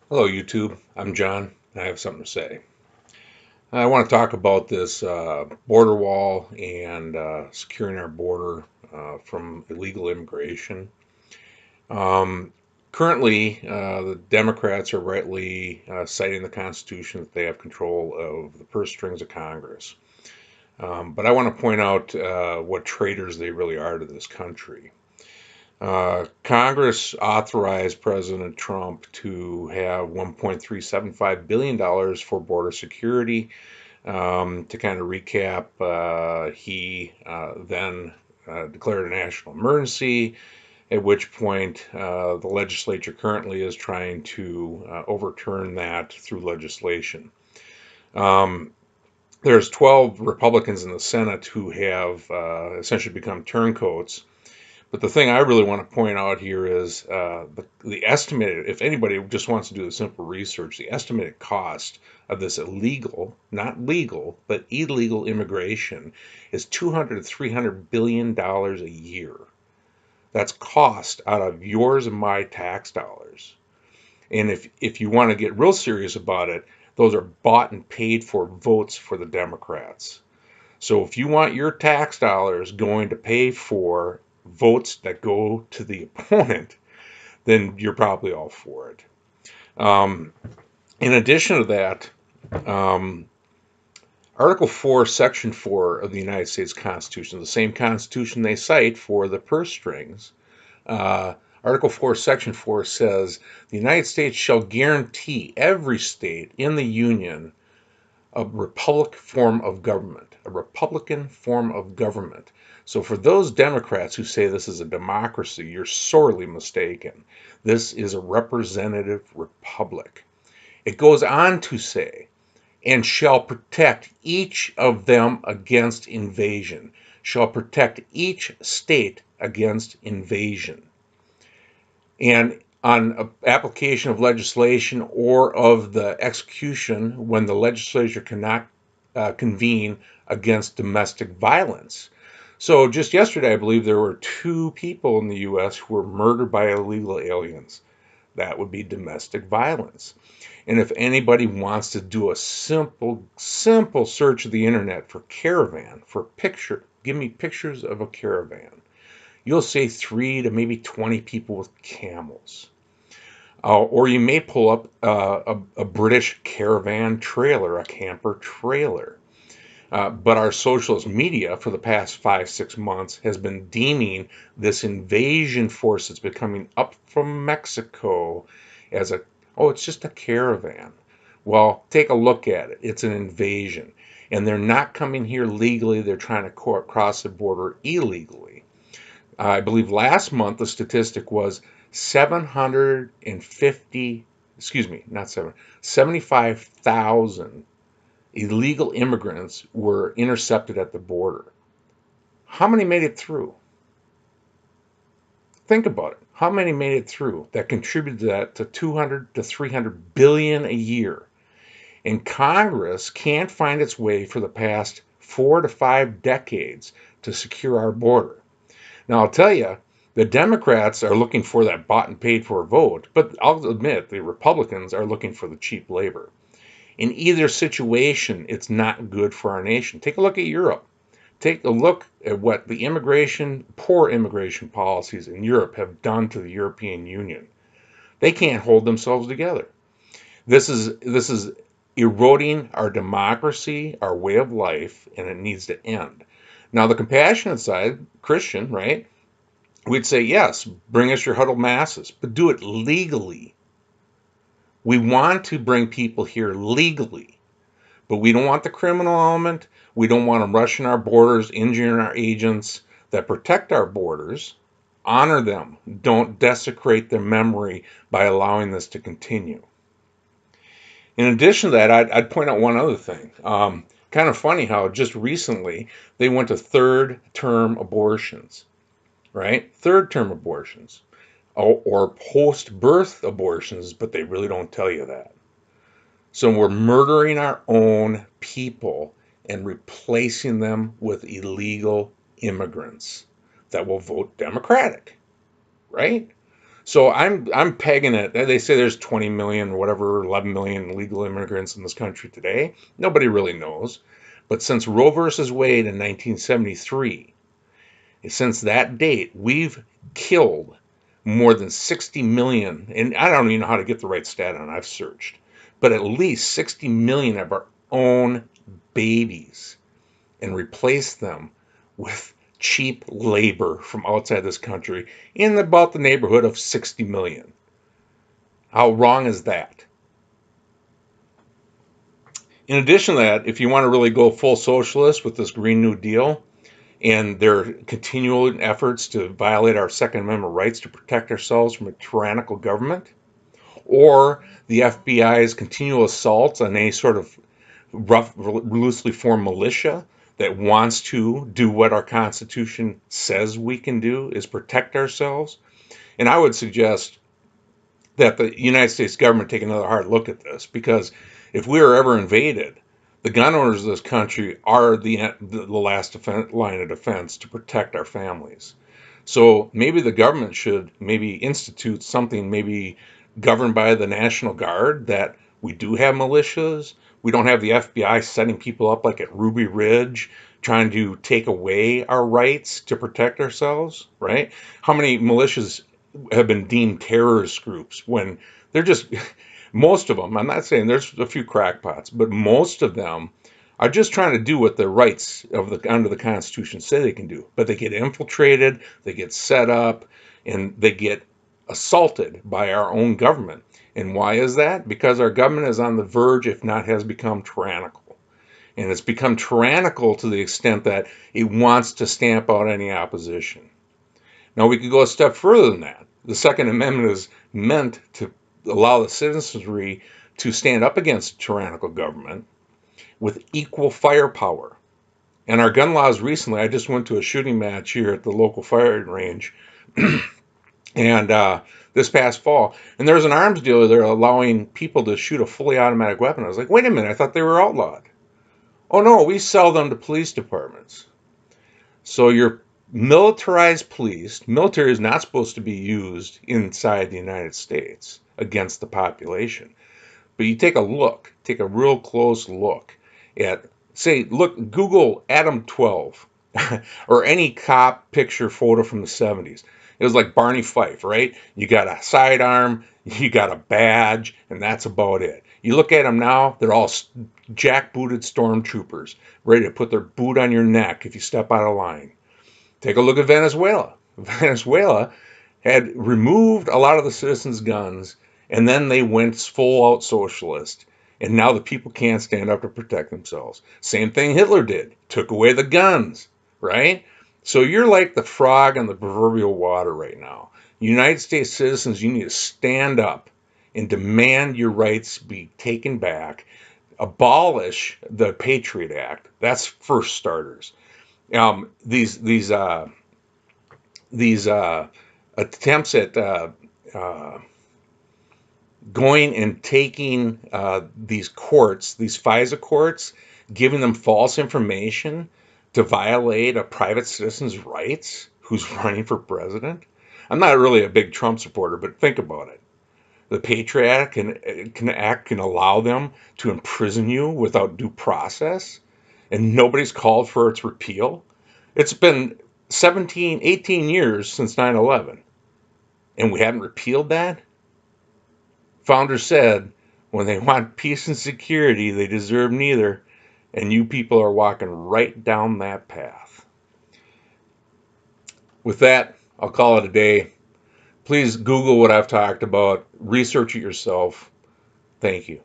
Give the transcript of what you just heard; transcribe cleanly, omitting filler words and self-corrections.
Hello, YouTube. I'm John, and I have something to say. I want to talk about this border wall and securing our border from illegal immigration. Um, Currently, the Democrats are rightly citing the Constitution that they have control of the purse strings of Congress. But I want to point out what traitors they really are to this country. Congress authorized President Trump to have $1.375 billion for border security. To kind of recap, he then declared a national emergency, at which point the legislature currently is trying to overturn that through legislation. Um, there's 12 Republicans in the Senate who have essentially become turncoats, but the thing I really want to point out here is the estimated, if anybody just wants to do the simple research, the estimated cost of this illegal, not legal, but illegal immigration is 200 to 300 billion dollars a year. That's cost out of yours and my tax dollars. And if you want to get real serious about it, those are bought and paid for votes for the Democrats. So if you want your tax dollars going to pay for votes that go to the opponent, then you're probably all for it. Um, in addition to that, um, Article 4, Section 4 of the United States Constitution, the same Constitution they cite for the purse strings, Article 4, Section 4 says the United States shall guarantee every state in the Union a republic form of government, a Republican form of government. So for those Democrats who say this is a democracy, you're sorely mistaken. This is a representative republic. It goes on to say, and shall protect each of them against invasion, shall protect each state against invasion. And on application of legislation or of the execution when the legislature cannot convene against domestic violence. So just yesterday, I believe there were two people in the U.S. who were murdered by illegal aliens. That would be domestic violence. And if anybody wants to do a simple search of the internet for caravan, for picture, give me pictures of a caravan, you'll see 3 to maybe 20 people with camels. Or you may pull up a British caravan trailer, a camper trailer. But our socialist media for the past 5, 6 months has been deeming this invasion force that's been coming up from Mexico as it's just a caravan. Well, take a look at it. It's an invasion. And they're not coming here legally, they're trying to cross the border illegally. I believe last month the statistic was 750, excuse me, not 75,000 illegal immigrants were intercepted at the border. How many made it through? Think about it. How many made it through? That contributed to that to 200 to 300 billion a year. And Congress can't find its way for the past 4 to 5 decades to secure our border. Now, I'll tell you, the Democrats are looking for that bought and paid for vote, but I'll admit the Republicans are looking for the cheap labor. In either situation, it's not good for our nation. Take a look at Europe. Take a look at what the poor immigration policies in Europe have done to the European Union. They can't hold themselves together. This is eroding our democracy, our way of life, and it needs to end. Now, the compassionate side, Christian, right? We'd say, yes, bring us your huddled masses, but do it legally. We want to bring people here legally, but we don't want the criminal element. We don't want them rushing our borders, injuring our agents that protect our borders. Honor them. Don't desecrate their memory by allowing this to continue. In addition to that, I'd point out one other thing. Kind of funny how just recently they went to third term abortions, right? Third term abortions or post birth abortions, but they really don't tell you that. So we're murdering our own people and replacing them with illegal immigrants that will vote Democratic, right? So I'm pegging it. They say there's 20 million or whatever, 11 million legal immigrants in this country today. Nobody really knows. But since Roe versus Wade in 1973, since that date, we've killed more than 60 million, and I don't even know how to get the right stat on it. I've searched, but at least 60 million of our own babies, and replaced them with cheap labor from outside this country in about the neighborhood of 60 million. How wrong is that? In addition to that, if you want to really go full socialist with this Green New Deal and their continual efforts to violate our Second Amendment rights to protect ourselves from a tyrannical government, or the FBI's continual assaults on any sort of rough, loosely formed militia that wants to do what our Constitution says we can do, is protect ourselves. And I would suggest that the United States government take another hard look at this, because if we are ever invaded, the gun owners of this country are the last line of defense to protect our families. So maybe the government should maybe institute something, maybe governed by the National Guard, that we do have militias. We don't have the FBI setting people up like at Ruby Ridge, trying to take away our rights to protect ourselves, right? How many militias have been deemed terrorist groups when they're just, most of them, I'm not saying there's a few crackpots, but most of them are just trying to do what their rights of the under the Constitution say they can do. But they get infiltrated, they get set up, and they get assaulted by our own government. And why is that? Because our government is on the verge, if not has become tyrannical. And it's become tyrannical to the extent that it wants to stamp out any opposition. Now, we could go a step further than that. The Second Amendment is meant to allow the citizenry to stand up against tyrannical government with equal firepower. And our gun laws recently, I just went to a shooting match here at the local firing range, and this past fall, and there was an arms dealer there allowing people to shoot a fully automatic weapon. I was like, wait a minute, I thought they were outlawed. Oh no, we sell them to police departments. So your militarized police, military is not supposed to be used inside the United States against the population. But you take a look, take a real close look at, say, look, Google Adam 12 or any cop picture photo from the 70s. It was like Barney Fife, right? You got a sidearm, you got a badge, and that's about it. You look at them now, they're all jackbooted stormtroopers, ready to put their boot on your neck if you step out of line. Take a look at Venezuela. Venezuela had removed a lot of the citizens' guns, and then they went full out socialist. And now the people can't stand up to protect themselves. Same thing Hitler did, took away the guns, right? So you're like the frog in the proverbial water right now. United States citizens, you need to stand up and demand your rights be taken back. Abolish the Patriot Act. That's first starters. Um, these these uh, these attempts at uh, going and taking these courts, these FISA courts, giving them false information to violate a private citizen's rights who's running for president. I'm not really a big Trump supporter, but think about it. The Patriot Act can allow them to imprison you without due process, and nobody's called for its repeal. It's been 17, 18 years since 9/11, and we haven't repealed that. Founders said when they want peace and security, they deserve neither, and you people are walking right down that path. With that, I'll call it a day. Please Google what I've talked about, research it yourself. Thank you.